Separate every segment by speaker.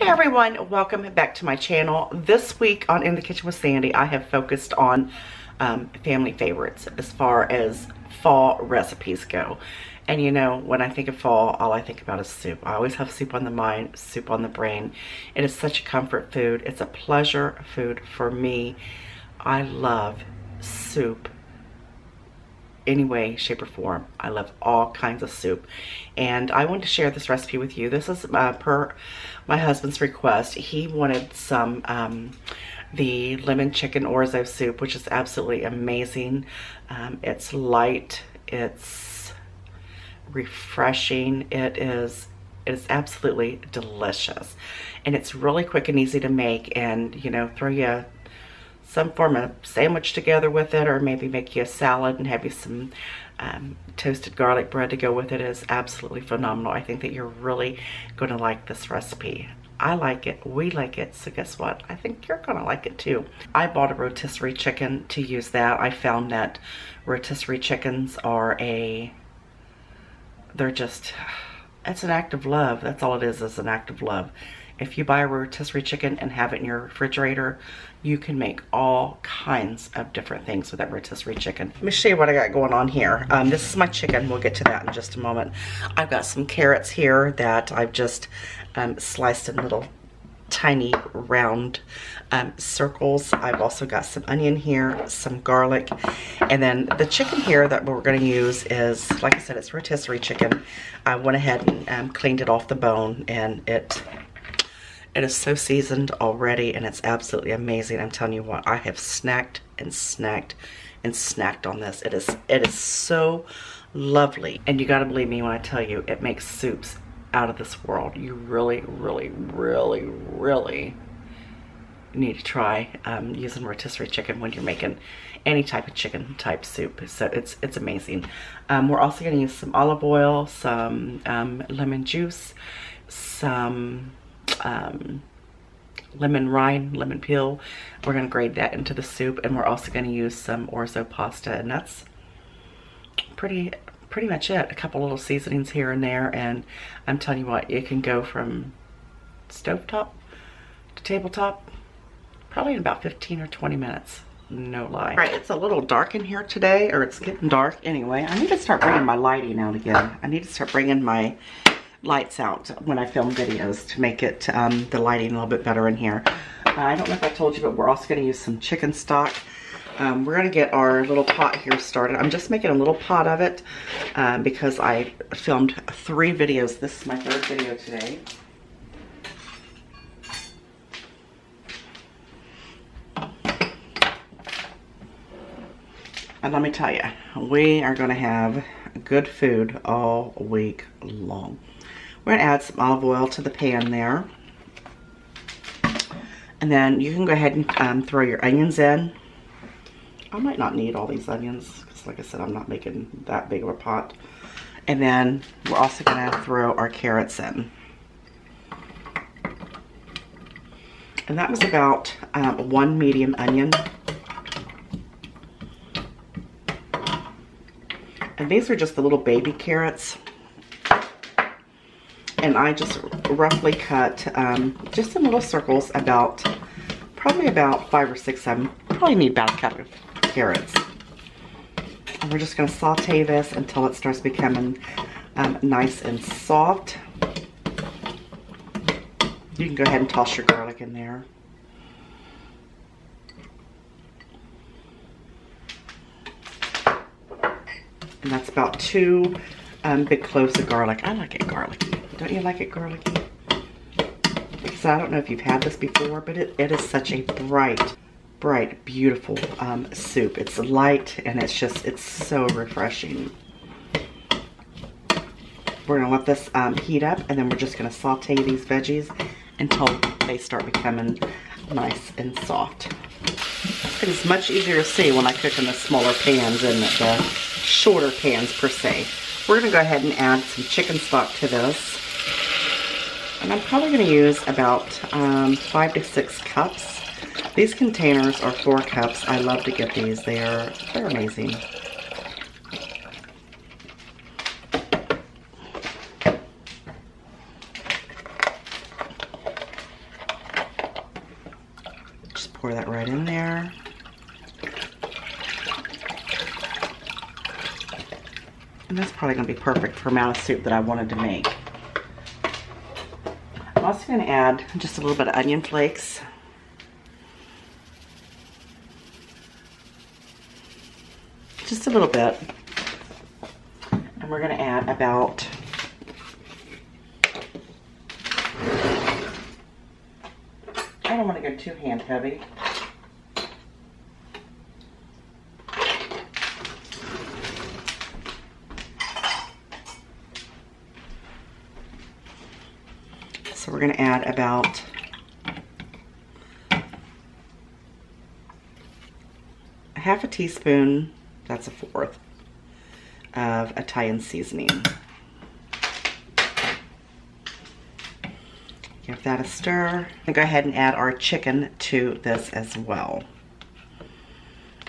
Speaker 1: Hey everyone, welcome back to my channel. This week on In the Kitchen with Sandy, I have focused on family favorites as far as fall recipes go. And you know, when I think of fall, all I think about is soup. I always have soup on the mind, soup on the brain. It is such a comfort food. It's a pleasure food for me. I love soup any way, shape, or form. I love all kinds of soup. And I want to share this recipe with you. This is per my husband's request. He wanted some the lemon chicken orzo soup, which is absolutely amazing. It's light, it's refreshing, it is absolutely delicious. And it's really quick and easy to make, and you know, throw you some form of sandwich together with it, or maybe make you a salad and have you some toasted garlic bread to go with it. It is absolutely phenomenal. I think that you're really going to like this recipe. I like it, we like it, so guess what? I think you're going to like it too. I bought a rotisserie chicken to use that. I found that rotisserie chickens are they're just, it's an act of love. That's all it is an act of love. If you buy a rotisserie chicken and have it in your refrigerator, you can make all kinds of different things with that rotisserie chicken. Let me show you what I got going on here. This is my chicken. We'll get to that in just a moment. I've got some carrots here that I've just sliced in little tiny round circles. I've also got some onion here, some garlic, and then the chicken here that we're going to use is, like I said, it's rotisserie chicken. I went ahead and cleaned it off the bone, and it is so seasoned already, and it's absolutely amazing. I'm telling you what, I have snacked and snacked and snacked on this. It is so lovely. And you gotta believe me when I tell you, it makes soups out of this world. You really, really, really, really need to try using rotisserie chicken when you're making any type of chicken type soup. So it's amazing. We're also gonna use some olive oil, some lemon juice, some lemon rind, lemon peel. We're going to grate that into the soup, and we're also going to use some orzo pasta, and that's pretty much it. A couple little seasonings here and there, and I'm telling you what, it can go from stovetop to tabletop probably in about 15 or 20 minutes. No lie. All right, it's a little dark in here today, or it's getting dark anyway. I need to start bringing my lighting out again. I need to start bringing my lights out when I film videos to make it the lighting a little bit better in here. I don't know if I told you, but we're also going to use some chicken stock. We're going to get our little pot here started. I'm just making a little pot of it because I filmed 3 videos. This is my 3rd video today. And let me tell you, we are going to have good food all week long. We're going to add some olive oil to the pan there. And then you can go ahead and throw your onions in. I might not need all these onions because, like I said, I'm not making that big of a pot. And then we're also going to throw our carrots in. And that was about 1 medium onion. And these are just the little baby carrots. And I just roughly cut just in little circles, probably about 5 or 6 of them. Probably need about a cup of carrots. And we're just going to saute this until it starts becoming nice and soft. You can go ahead and toss your garlic in there. And that's about 2 big cloves of garlic. I like it garlicky. Don't you like it garlicky? Because I don't know if you've had this before, but it is such a bright, beautiful soup. It's light, and it's so refreshing. We're going to let this heat up, and then we're just going to saute these veggies until they start becoming nice and soft. It is much easier to see when I cook in the smaller pans and the shorter pans per se. We're going to go ahead and add some chicken stock to this. And I'm probably going to use about 5 to 6 cups. These containers are 4 cups. I love to get these. They're amazing. pour that right in there. And that's probably going to be perfect for the amount of soup that I wanted to make. I'm also going to add just a little bit of onion flakes. Just a little bit. And we're going to add about I don't want to go too hand heavy. So we're going to add about a half a teaspoon, that's a fourth, of Italian seasoning. Give that a stir. And go ahead and add our chicken to this as well.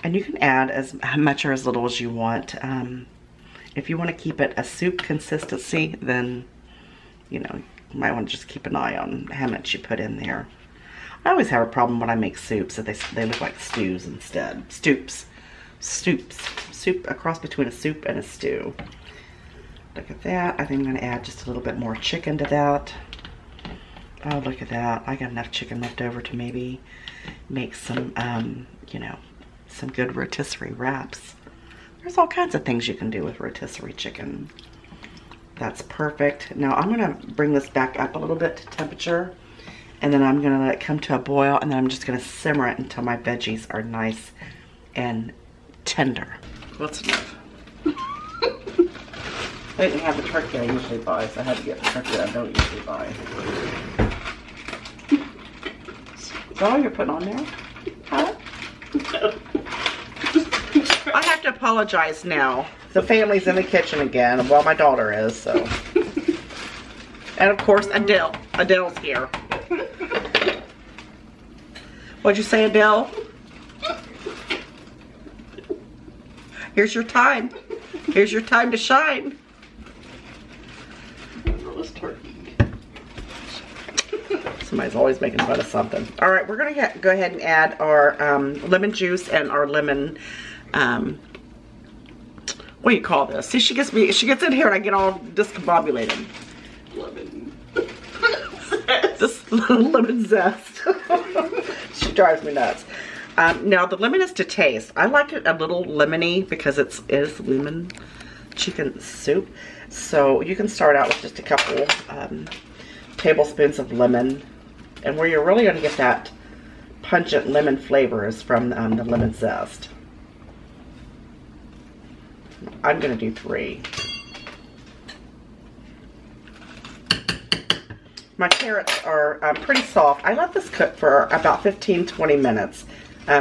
Speaker 1: And you can add as much or as little as you want. If you want to keep it a soup consistency, then, you know, you might want to just keep an eye on how much you put in there. I always have a problem when I make soups that they look like stews instead. Soup, a cross between a soup and a stew. Look at that. I think I'm going to add just a little bit more chicken to that. Oh, look at that. I got enough chicken left over to maybe make some, you know, some good rotisserie wraps. There's all kinds of things you can do with rotisserie chicken. That's perfect. Now I'm going to bring this back up a little bit to temperature. And then I'm going to let it come to a boil. And then I'm just going to simmer it until my veggies are nice and tender. What's enough? I didn't have the turkey I usually buy, so I had to get the turkey I don't usually buy. Is that all you're putting on there? Huh? I have to apologize now. The family's in the kitchen again, while my daughter is, so. And of course, Adele's here. What'd you say, Adele? Here's your time. Here's your time to shine. Somebody's always making fun of something. All right, we're gonna go ahead and add our lemon juice and our lemon, what do you call this? See, she gets in here and I get all discombobulated. Lemon. This lemon zest. She drives me nuts. Now the lemon is to taste. I like it a little lemony because it is lemon chicken soup. So you can start out with just a couple tablespoons of lemon. And where you're really going to get that pungent lemon flavor is from the lemon zest. I'm going to do 3. My carrots are pretty soft. I let this cook for about 15-20 minutes.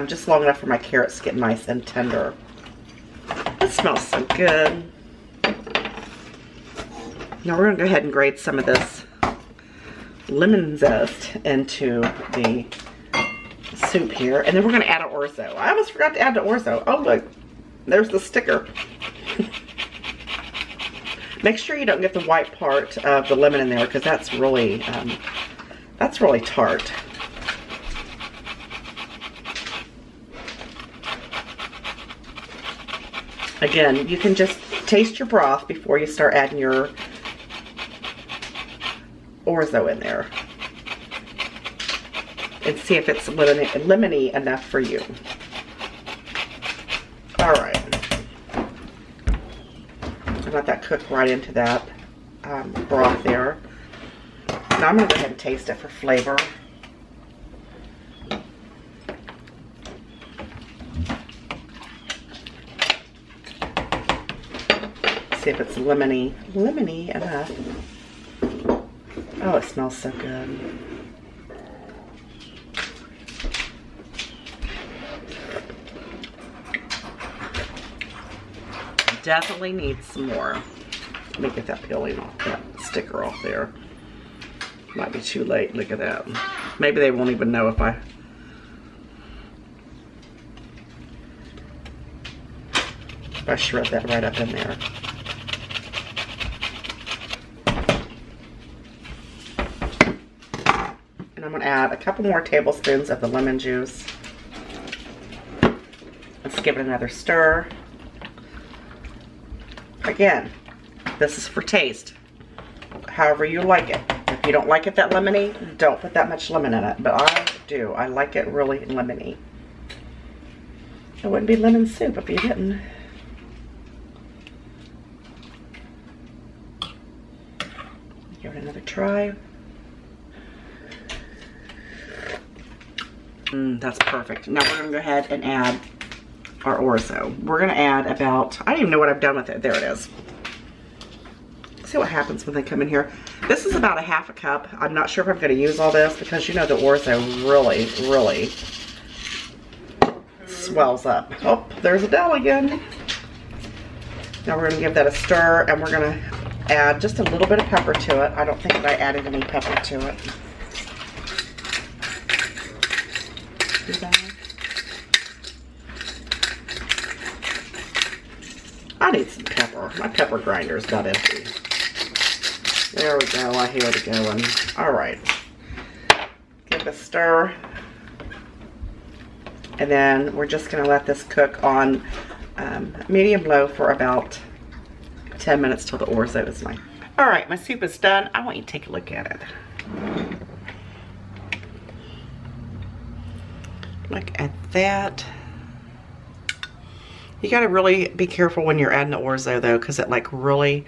Speaker 1: Just long enough for my carrots to get nice and tender. It smells so good. Now we're going to go ahead and grate some of this lemon zest into the soup here. And then we're going to add an Orzo. I almost forgot to add the Orzo. Oh, look. There's the sticker. Make sure you don't get the white part of the lemon in there because that's really tart. Again, you can just taste your broth before you start adding your Orzo in there. And see if it's lemony enough for you. Alright. Let that cook right into that broth there. Now I'm going to go ahead and taste it for flavor. See if it's lemony enough. Oh, it smells so good. Definitely needs some more. Let me get that peeling off, that sticker off there. Might be too late. Look at that. Maybe they won't even know if I shred that right up in there. And I'm going to add a couple more tablespoons of the lemon juice. give it another stir. Again, this is for taste. However you like it. If you don't like it that lemony, don't put that much lemon in it. But I do. I like it really lemony. It wouldn't be lemon soup if you didn't. Give it another try. That's perfect. Now we're going to go ahead and add our orzo. We're going to add about, I don't even know what I've done with it. There it is. See what happens when they come in here. This is about a half a cup. I'm not sure if I'm going to use all this because you know the orzo really, really swells up. Oh, there's Adele again. Now we're going to give that a stir and we're going to add just a little bit of pepper to it. I don't think that I added any pepper to it. I need some pepper. My pepper grinder is not empty. There we go. I hear it going. All right. Give it a stir. And then we're just going to let this cook on medium low for about 10 minutes till the orzo is nice. All right, my soup is done. I want you to take a look at it. Look at that. You got to really be careful when you're adding the orzo though, because it like really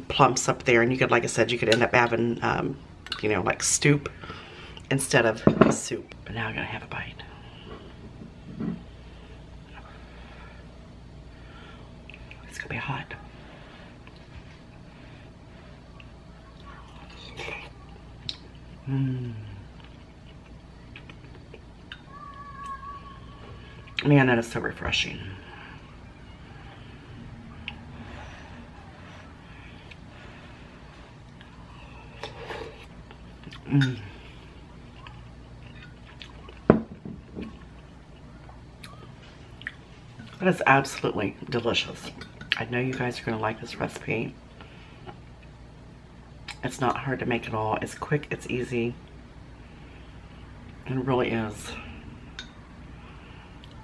Speaker 1: plumps up there, and you could, like I said, you could end up having, you know, like stoop instead of soup. But now I'm gonna have a bite. It's gonna be hot. Man, that is so refreshing. That is absolutely delicious. I know you guys are going to like this recipe. It's not hard to make at all. It's quick, it's easy. It really is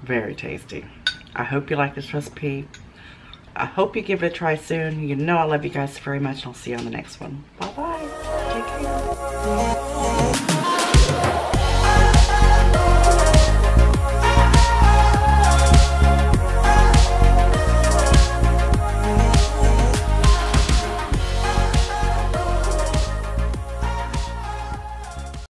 Speaker 1: very tasty. I hope you like this recipe. I hope you give it a try soon. You know I love you guys very much, and I'll see you on the next one. Bye-bye. Take care.